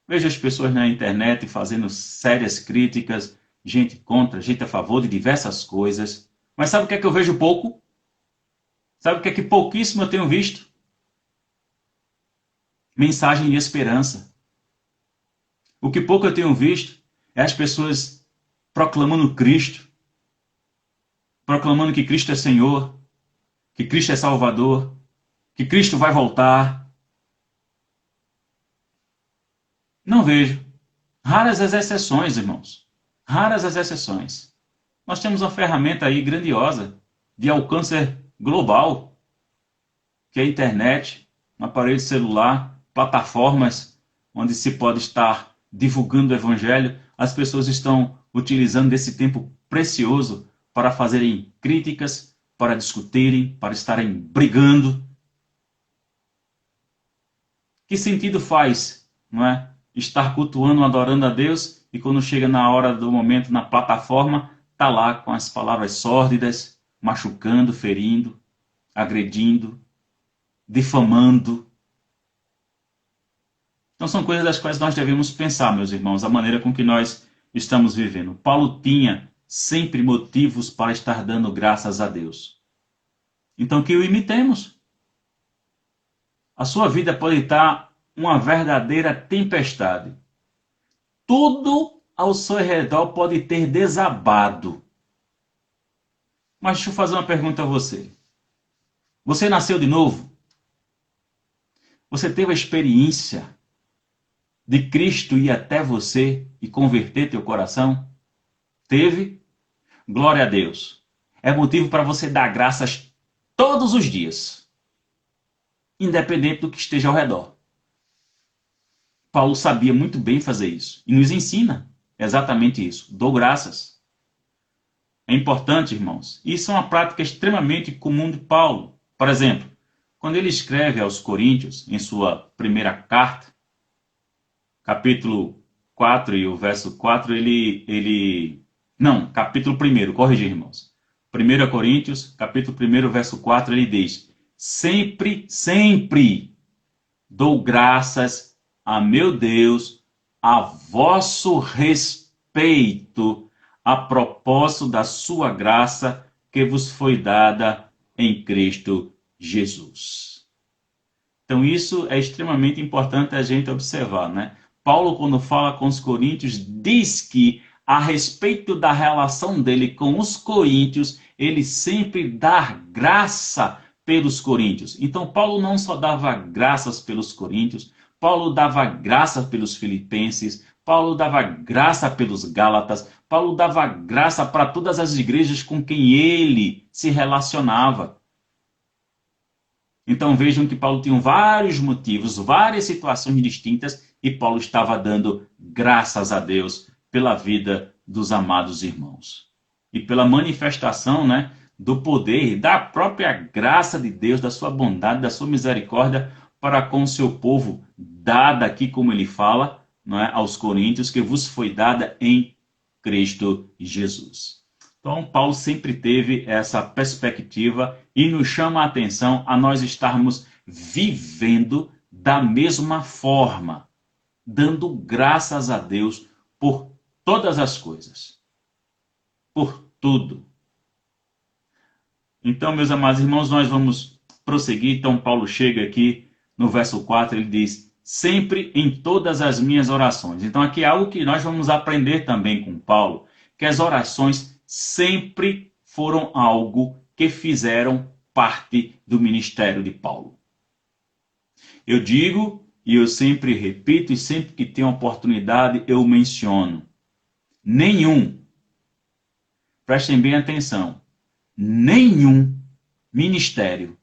Vejo as pessoas na internet fazendo sérias críticas, gente contra, gente a favor de diversas coisas. Mas sabe o que é que eu vejo pouco? Sabe o que é que pouquíssimo eu tenho visto? Mensagem de esperança. O que pouco eu tenho visto é as pessoas proclamando Cristo, proclamando que Cristo é Senhor, que Cristo é Salvador, que Cristo vai voltar. Não vejo. Raras as exceções, irmãos. Raras as exceções. Nós temos uma ferramenta aí grandiosa de alcance global, que é a internet, um aparelho celular, plataformas onde se pode estar divulgando o Evangelho. As pessoas estão utilizando desse tempo precioso para fazerem críticas, para discutirem, para estarem brigando. Que sentido faz, não é? Estar cultuando, adorando a Deus e quando chega na hora do momento na plataforma, está lá com as palavras sórdidas, machucando, ferindo, agredindo, difamando. Então são coisas das quais nós devemos pensar, meus irmãos, a maneira com que nós estamos vivendo. Paulo tinha sempre motivos para estar dando graças a Deus. Então que o imitemos. A sua vida pode estar uma verdadeira tempestade. Tudo ao seu redor pode ter desabado. Mas deixa eu fazer uma pergunta a você. Você nasceu de novo? Você teve a experiência de Cristo ir até você e converter teu coração? Teve? Glória a Deus. É motivo para você dar graças todos os dias, independente do que esteja ao redor. Paulo sabia muito bem fazer isso e nos ensina exatamente isso. Dou graças. É importante, irmãos. Isso é uma prática extremamente comum de Paulo. Por exemplo, quando ele escreve aos Coríntios, em sua primeira carta, capítulo 4 e o verso 4, Não, capítulo 1, corrigir, irmãos. 1 Coríntios, capítulo 1, verso 4, ele diz: sempre, sempre dou graças a meu Deus a vosso respeito, a propósito da sua graça que vos foi dada em Cristo Jesus. Então isso é extremamente importante a gente observar, né? Paulo, quando fala com os coríntios, diz que a respeito da relação dele com os coríntios, ele sempre dá graça pelos coríntios. Então Paulo não só dava graças pelos coríntios, Paulo dava graça pelos filipenses, Paulo dava graça pelos gálatas, Paulo dava graça para todas as igrejas com quem ele se relacionava. Então vejam que Paulo tinha vários motivos, várias situações distintas, e Paulo estava dando graças a Deus pela vida dos amados irmãos. E pela manifestação, né, do poder, da própria graça de Deus, da sua bondade, da sua misericórdia para com o seu povo, dada aqui, como ele fala, não é, aos coríntios, que vos foi dada em Cristo Jesus. Então, Paulo sempre teve essa perspectiva e nos chama a atenção a nós estarmos vivendo da mesma forma, dando graças a Deus por todas as coisas, por tudo. Então, meus amados irmãos, nós vamos prosseguir. Então, Paulo chega aqui no verso 4, ele diz: sempre em todas as minhas orações. Então, aqui é algo que nós vamos aprender também com Paulo, que as orações sempre foram algo que fizeram parte do ministério de Paulo. Eu digo, e eu sempre repito, e sempre que tenho oportunidade eu menciono: prestem bem atenção, nenhum ministério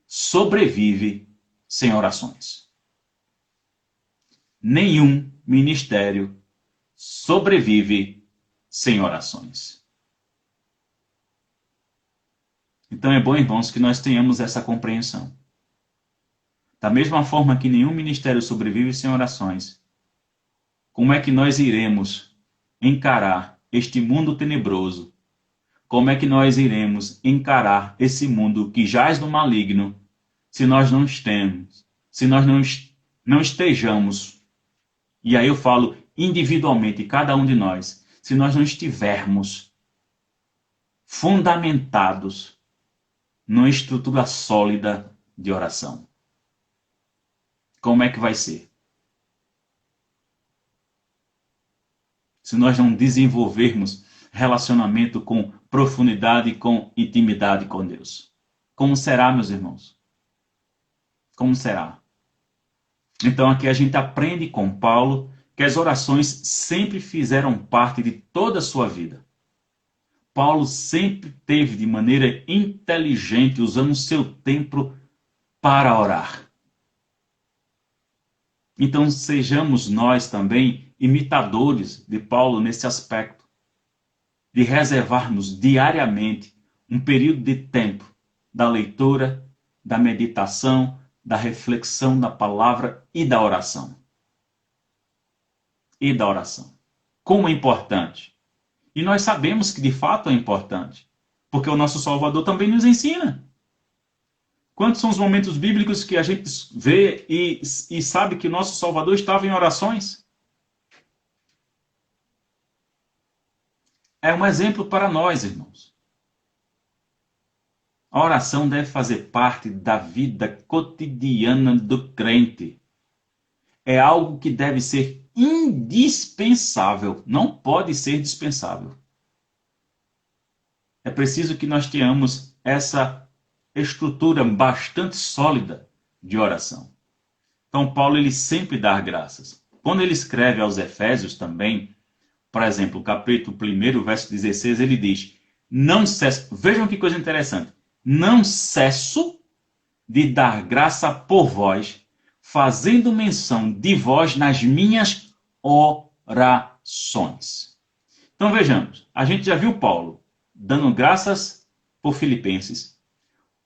sobrevive sem orações. Nenhum ministério sobrevive sem orações. Então é bom, irmãos, que nós tenhamos essa compreensão. Da mesma forma que nenhum ministério sobrevive sem orações, como é que nós iremos encarar este mundo tenebroso? Como é que nós iremos encarar esse mundo que jaz no maligno se nós não estejamos, e aí eu falo individualmente, cada um de nós, se nós não estivermos fundamentados numa estrutura sólida de oração? Como é que vai ser? Se nós não desenvolvermos relacionamento com profundidade, com intimidade com Deus. Como será, meus irmãos? Como será? Então aqui a gente aprende com Paulo que as orações sempre fizeram parte de toda a sua vida. Paulo sempre teve de maneira inteligente, usando o seu tempo para orar. Então sejamos nós também imitadores de Paulo nesse aspecto, de reservarmos diariamente um período de tempo da leitura, da meditação, da reflexão da palavra e da oração. E da oração. Como é importante. E nós sabemos que de fato é importante, porque o nosso Salvador também nos ensina. Quantos são os momentos bíblicos que a gente vê e sabe que o nosso Salvador estava em orações? É um exemplo para nós, irmãos. A oração deve fazer parte da vida cotidiana do crente. É algo que deve ser indispensável, não pode ser dispensável. É preciso que nós tenhamos essa estrutura bastante sólida de oração. Então Paulo ele sempre dá graças. Quando ele escreve aos Efésios também, por exemplo, capítulo 1, verso 16, ele diz: não cesso, vejam que coisa interessante, não cesso de dar graça por vós, fazendo menção de vós nas minhas orações. Então vejamos, a gente já viu Paulo dando graças por Filipenses,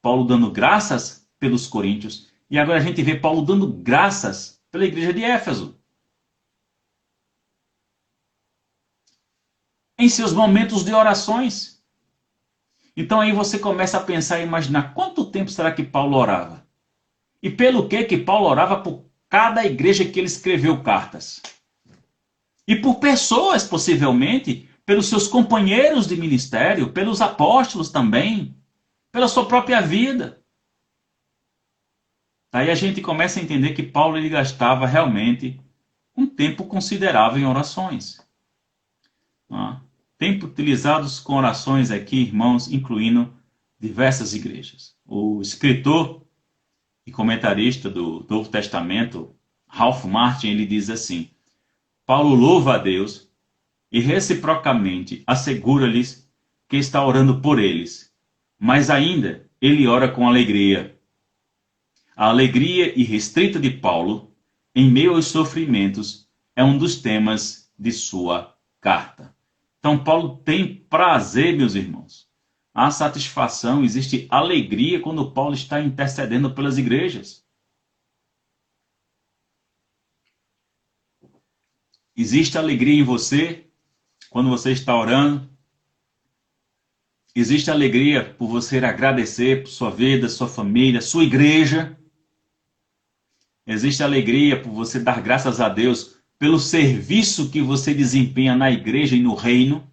Paulo dando graças pelos coríntios, e agora a gente vê Paulo dando graças pela igreja de Éfeso. Em seus momentos de orações. Então aí você começa a pensar e imaginar quanto tempo será que Paulo orava? E pelo que Paulo orava por cada igreja que ele escreveu cartas? E por pessoas, possivelmente, pelos seus companheiros de ministério, pelos apóstolos também, pela sua própria vida. Aí a gente começa a entender que Paulo ele gastava realmente um tempo considerável em orações. Tempo utilizados com orações aqui, irmãos, incluindo diversas igrejas. O escritor e comentarista do Novo Testamento, Ralph Martin, ele diz assim: Paulo louva a Deus e reciprocamente assegura-lhes que está orando por eles, mas ainda ele ora com alegria. A alegria irrestrita de Paulo, em meio aos sofrimentos, é um dos temas de sua carta. Então, Paulo tem prazer, meus irmãos. Há satisfação, existe alegria quando Paulo está intercedendo pelas igrejas. Existe alegria em você quando você está orando. Existe alegria por você agradecer por sua vida, sua família, sua igreja. Existe alegria por você dar graças a Deus pelo serviço que você desempenha na igreja e no reino.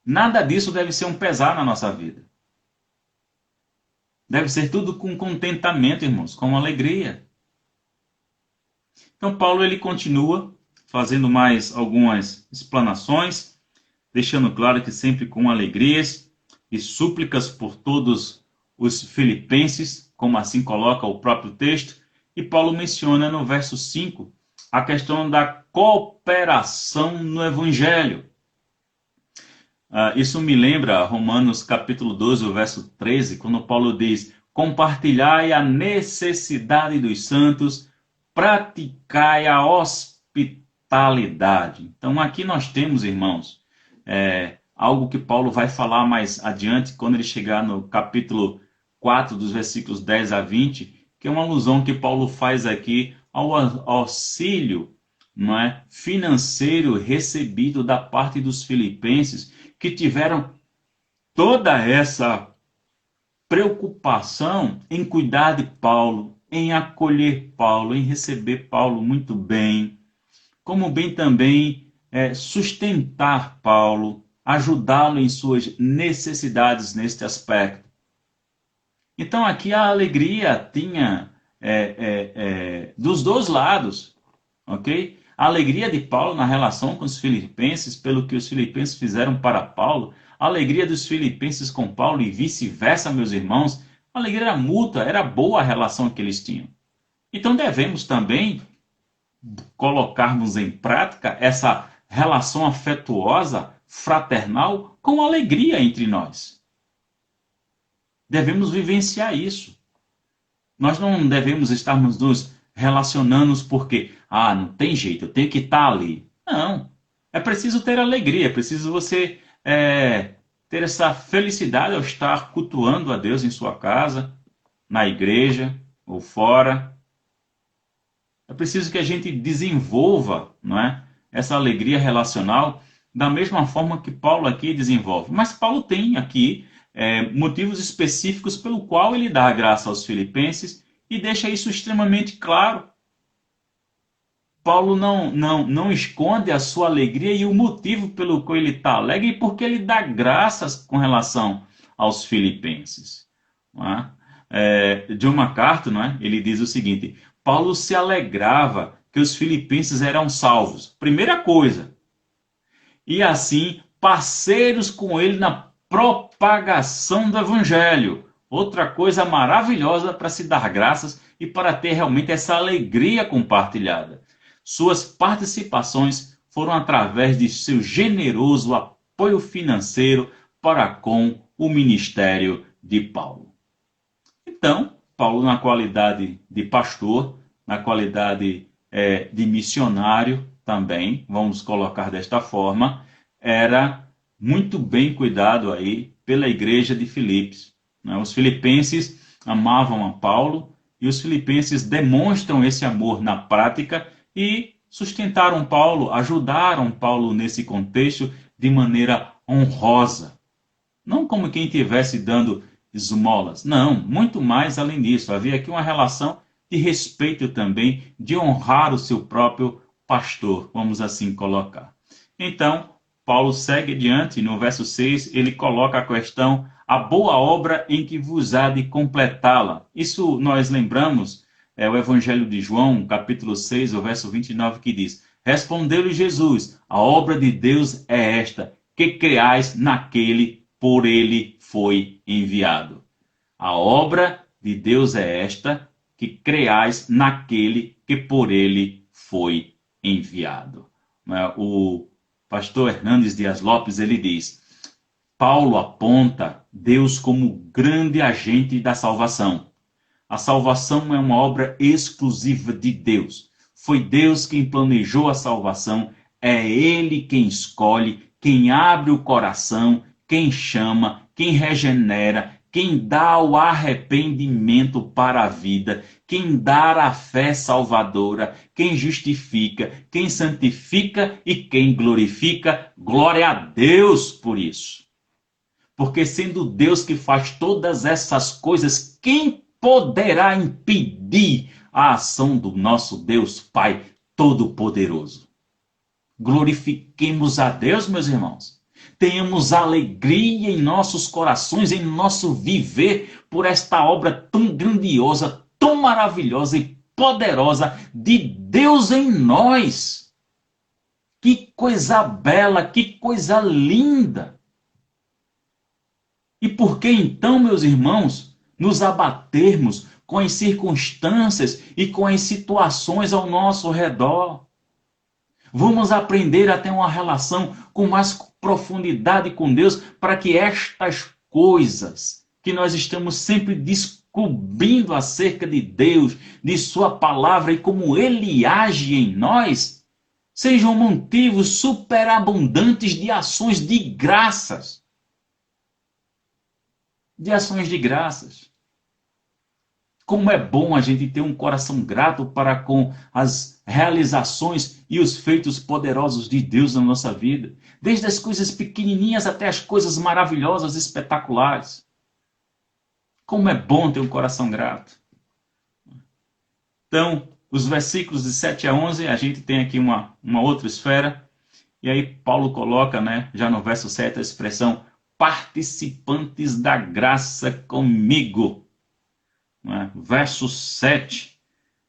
Nada disso deve ser um pesar na nossa vida. Deve ser tudo com contentamento, irmãos, com alegria. Então, Paulo ele continua fazendo mais algumas explanações, deixando claro que sempre com alegrias e súplicas por todos os filipenses, como assim coloca o próprio texto. E Paulo menciona no verso 5 a questão da cooperação no Evangelho. Isso me lembra Romanos capítulo 12, o verso 13, quando Paulo diz: compartilhai a necessidade dos santos, praticai a hospitalidade. Então aqui nós temos, irmãos, algo que Paulo vai falar mais adiante, quando ele chegar no capítulo 4, dos versículos 10 a 20, que é uma alusão que Paulo faz aqui ao auxílio, não é, financeiro recebido da parte dos filipenses, que tiveram toda essa preocupação em cuidar de Paulo, em acolher Paulo, em receber Paulo muito bem, como bem também sustentar Paulo, ajudá-lo em suas necessidades neste aspecto. Então aqui a alegria tinha dos dois lados, ok? A alegria de Paulo na relação com os filipenses, pelo que os filipenses fizeram para Paulo, a alegria dos filipenses com Paulo e vice-versa, meus irmãos, a alegria era mútua, era boa a relação que eles tinham. Então devemos também colocarmos em prática essa relação afetuosa, fraternal, com alegria entre nós. Devemos vivenciar isso. Nós não devemos estarmos nos relacionando porque, não tem jeito, eu tenho que estar ali. Não. É preciso ter alegria, é preciso você ter essa felicidade ao estar cultuando a Deus em sua casa, na igreja ou fora. É preciso que a gente desenvolva, não é, essa alegria relacional da mesma forma que Paulo aqui desenvolve. Mas Paulo tem aqui motivos específicos pelo qual ele dá a graça aos filipenses e deixa isso extremamente claro. Paulo não esconde a sua alegria e o motivo pelo qual ele está alegre, porque ele dá graças com relação aos filipenses. Não é? John MacArthur, não é? Ele diz o seguinte: Paulo se alegrava que os filipenses eram salvos. Primeira coisa. E assim, parceiros com ele na propagação do evangelho. Outra coisa maravilhosa para se dar graças e para ter realmente essa alegria compartilhada. Suas participações foram através de seu generoso apoio financeiro para com o ministério de Paulo. Então, Paulo, na qualidade de pastor, na qualidade de missionário também, vamos colocar desta forma, era muito bem cuidado aí pela igreja de Filipos, né? Os filipenses amavam a Paulo e os filipenses demonstram esse amor na prática e sustentaram Paulo, ajudaram Paulo nesse contexto de maneira honrosa. Não como quem estivesse dando esmolas. Não, muito mais além disso. Havia aqui uma relação de respeito também, de honrar o seu próprio pastor, vamos assim colocar. Então, Paulo segue adiante, no verso 6, ele coloca a questão, a boa obra em que vos há de completá-la. Isso nós lembramos, é o Evangelho de João, capítulo 6, o verso 29, que diz, respondeu-lhe Jesus, a obra de Deus é esta, que creais naquele por ele foi enviado. A obra de Deus é esta, que creais naquele que por ele foi enviado. O pastor Hernandes Dias Lopes, ele diz, Paulo aponta Deus como grande agente da salvação. A salvação é uma obra exclusiva de Deus. Foi Deus quem planejou a salvação, é Ele quem escolhe, quem abre o coração, quem chama, quem regenera, quem dá o arrependimento para a vida, quem dá a fé salvadora, quem justifica, quem santifica e quem glorifica. Glória a Deus por isso. Porque sendo Deus que faz todas essas coisas, quem poderá impedir a ação do nosso Deus Pai Todo-Poderoso? Glorifiquemos a Deus, meus irmãos. Tenhamos alegria em nossos corações, em nosso viver, por esta obra tão grandiosa, tão maravilhosa e poderosa de Deus em nós. Que coisa bela, que coisa linda! E por que então, meus irmãos, nos abatermos com as circunstâncias e com as situações ao nosso redor? Vamos aprender a ter uma relação com mais profundidade com Deus para que estas coisas que nós estamos sempre descobrindo acerca de Deus, de sua palavra e como Ele age em nós, sejam motivos superabundantes de ações de graças. De ações de graças. Como é bom a gente ter um coração grato para com as realizações e os feitos poderosos de Deus na nossa vida. Desde as coisas pequenininhas até as coisas maravilhosas, espetaculares. Como é bom ter um coração grato. Então, os versículos de 7 a 11, a gente tem aqui uma outra esfera. E aí Paulo coloca, né, já no verso 7, a expressão participantes da graça comigo. Verso 7.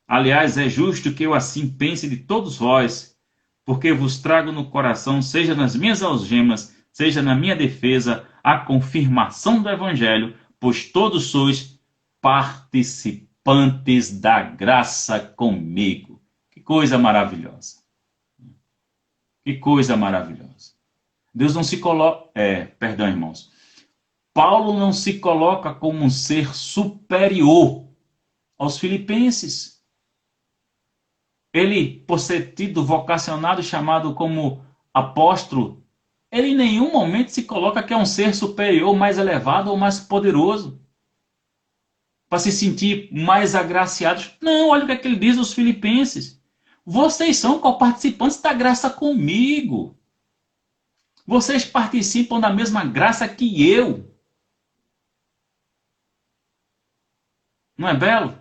Aliás, é justo que eu assim pense de todos vós, porque vos trago no coração, seja nas minhas algemas, seja na minha defesa, a confirmação do Evangelho, pois todos sois participantes da graça comigo. Que coisa maravilhosa. Que coisa maravilhosa. Deus não se coloca... perdão, irmãos. Paulo não se coloca como um ser superior aos filipenses. Ele, por ser tido, vocacionado, chamado como apóstolo, ele em nenhum momento se coloca que é um ser superior, mais elevado ou mais poderoso, para se sentir mais agraciados. Não, olha o que ele diz aos filipenses. Vocês são coparticipantes da graça comigo. Vocês participam da mesma graça que eu. Não é belo?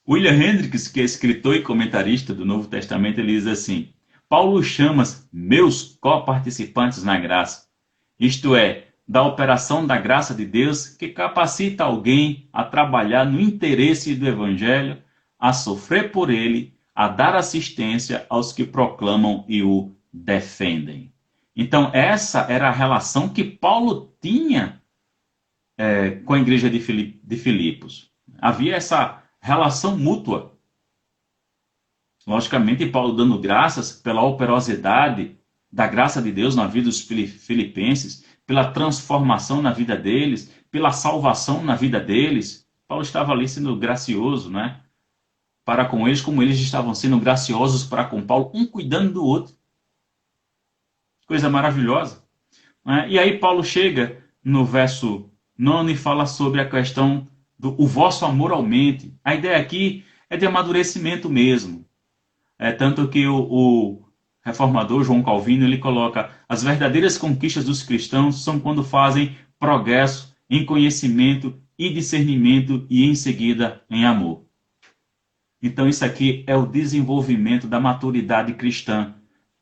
William Hendricks, que é escritor e comentarista do Novo Testamento, ele diz assim, Paulo chama meus coparticipantes na graça, isto é, da operação da graça de Deus que capacita alguém a trabalhar no interesse do Evangelho, a sofrer por ele, a dar assistência aos que proclamam e o defendem. Então, essa era a relação que Paulo tinha com a igreja de Filipos. Havia essa relação mútua. Logicamente, Paulo dando graças pela operosidade da graça de Deus na vida dos filipenses, pela transformação na vida deles, pela salvação na vida deles, Paulo estava ali sendo gracioso, né? Para com eles, como eles estavam sendo graciosos para com Paulo, um cuidando do outro. Coisa maravilhosa. Né? E aí Paulo chega no verso 9 e fala sobre a questão do o vosso amor aumente. A ideia aqui é de amadurecimento mesmo. É tanto que o reformador João Calvino ele coloca as verdadeiras conquistas dos cristãos são quando fazem progresso em conhecimento e discernimento e em seguida em amor. Então isso aqui é o desenvolvimento da maturidade cristã,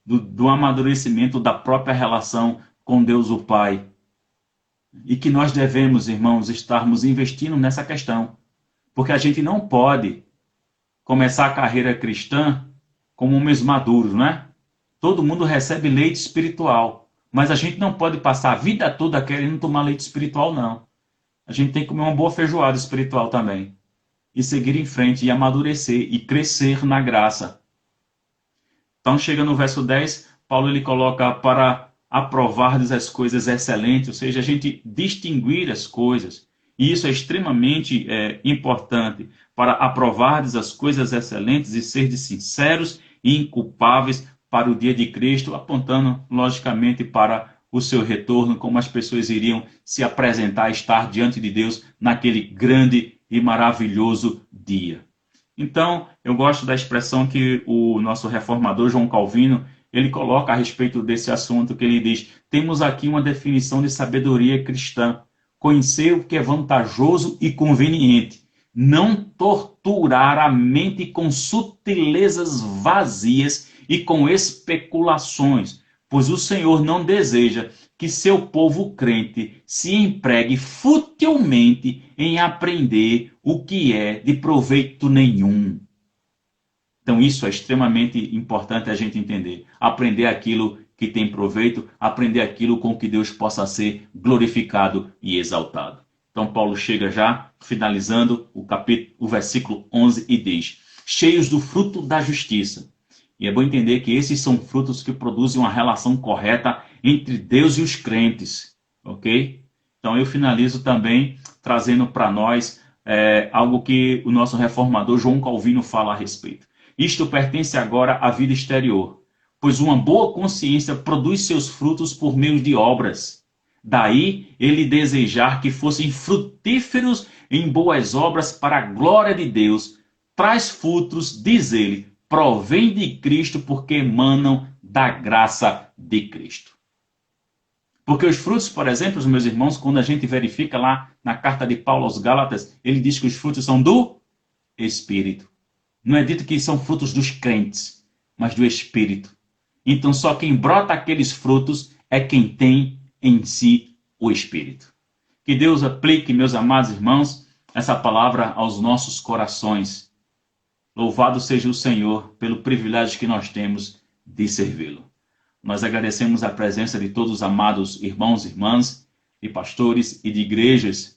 do amadurecimento da própria relação com Deus o Pai. E que nós devemos, irmãos, estarmos investindo nessa questão. Porque a gente não pode começar a carreira cristã como homens maduros, né? Todo mundo recebe leite espiritual, mas a gente não pode passar a vida toda querendo tomar leite espiritual, não. A gente tem que comer uma boa feijoada espiritual também. E seguir em frente, e amadurecer, e crescer na graça. Então chega no verso 10, Paulo ele coloca para aprovardes as coisas excelentes, ou seja, a gente distinguir as coisas. E isso é extremamente importante, para aprovardes as coisas excelentes e serdes sinceros e inculpáveis para o dia de Cristo, apontando logicamente para o seu retorno, como as pessoas iriam se apresentar, estar diante de Deus naquele grande e maravilhoso dia. Então, eu gosto da expressão que o nosso reformador João Calvino, ele coloca a respeito desse assunto, que ele diz, temos aqui uma definição de sabedoria cristã, conhecer o que é vantajoso e conveniente, não torturar a mente com sutilezas vazias e com especulações, pois o Senhor não deseja que seu povo crente se empregue futilmente em aprender o que é de proveito nenhum. Então isso é extremamente importante a gente entender. Aprender aquilo que tem proveito, aprender aquilo com que Deus possa ser glorificado e exaltado. Então Paulo chega já, finalizando o versículo 11 e diz, cheios do fruto da justiça. E é bom entender que esses são frutos que produzem uma relação correta entre Deus e os crentes, ok? Então eu finalizo também trazendo para nós algo que o nosso reformador João Calvino fala a respeito. Isto pertence agora à vida exterior, pois uma boa consciência produz seus frutos por meio de obras. Daí ele desejar que fossem frutíferos em boas obras para a glória de Deus. Traz frutos, diz ele, provém de Cristo porque emanam da graça de Cristo. Porque os frutos, por exemplo, meus irmãos, quando a gente verifica lá na carta de Paulo aos Gálatas, ele diz que os frutos são do Espírito. Não é dito que são frutos dos crentes, mas do Espírito. Então só quem brota aqueles frutos é quem tem em si o Espírito. Que Deus aplique, meus amados irmãos, essa palavra aos nossos corações. Louvado seja o Senhor pelo privilégio que nós temos de servi-lo. Nós agradecemos a presença de todos os amados irmãos e irmãs, de pastores e de igrejas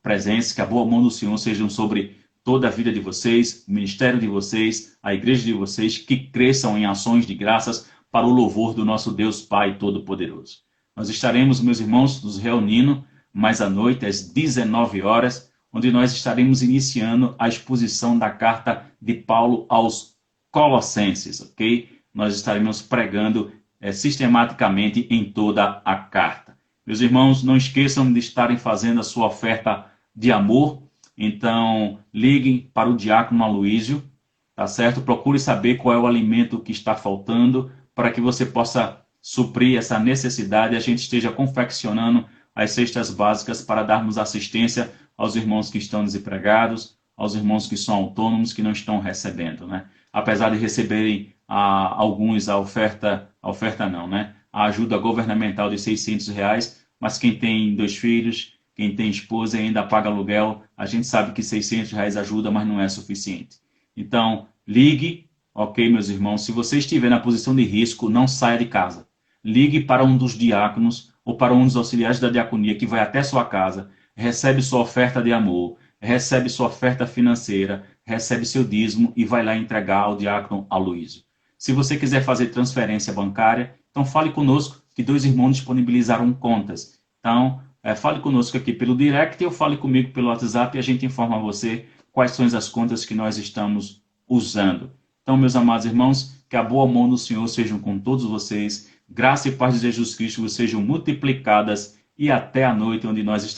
presentes, que a boa mão do Senhor seja sobre toda a vida de vocês, o ministério de vocês, a igreja de vocês, que cresçam em ações de graças para o louvor do nosso Deus Pai Todo-Poderoso. Nós estaremos, meus irmãos, nos reunindo mais à noite, às 19 horas, onde nós estaremos iniciando a exposição da carta de Paulo aos Colossenses, ok? Nós estaremos pregando sistematicamente em toda a carta. Meus irmãos, não esqueçam de estarem fazendo a sua oferta de amor. Então, liguem para o diácono Aloísio, tá certo? Procure saber qual é o alimento que está faltando para que você possa suprir essa necessidade e a gente esteja confeccionando as cestas básicas para darmos assistência aos irmãos que estão desempregados, aos irmãos que são autônomos, que não estão recebendo, né? Apesar de receberem alguns a oferta não, né? A ajuda governamental de R$ 600, mas quem tem 2 filhos, quem tem esposa e ainda paga aluguel, a gente sabe que R$ 600 ajuda, mas não é suficiente. Então, ligue, ok, meus irmãos, se você estiver na posição de risco, não saia de casa. Ligue para um dos diáconos ou para um dos auxiliares da diaconia que vai até sua casa, recebe sua oferta de amor, recebe sua oferta financeira, recebe seu dízimo e vai lá entregar ao diácono Aloísio. Se você quiser fazer transferência bancária, então fale conosco, que 2 irmãos disponibilizaram contas. Então, fale conosco aqui pelo direct ou fale comigo pelo WhatsApp e a gente informa você quais são as contas que nós estamos usando. Então, meus amados irmãos, que a boa mão do Senhor sejam com todos vocês, graça e paz de Jesus Cristo sejam multiplicadas e até a noite onde nós estaremos.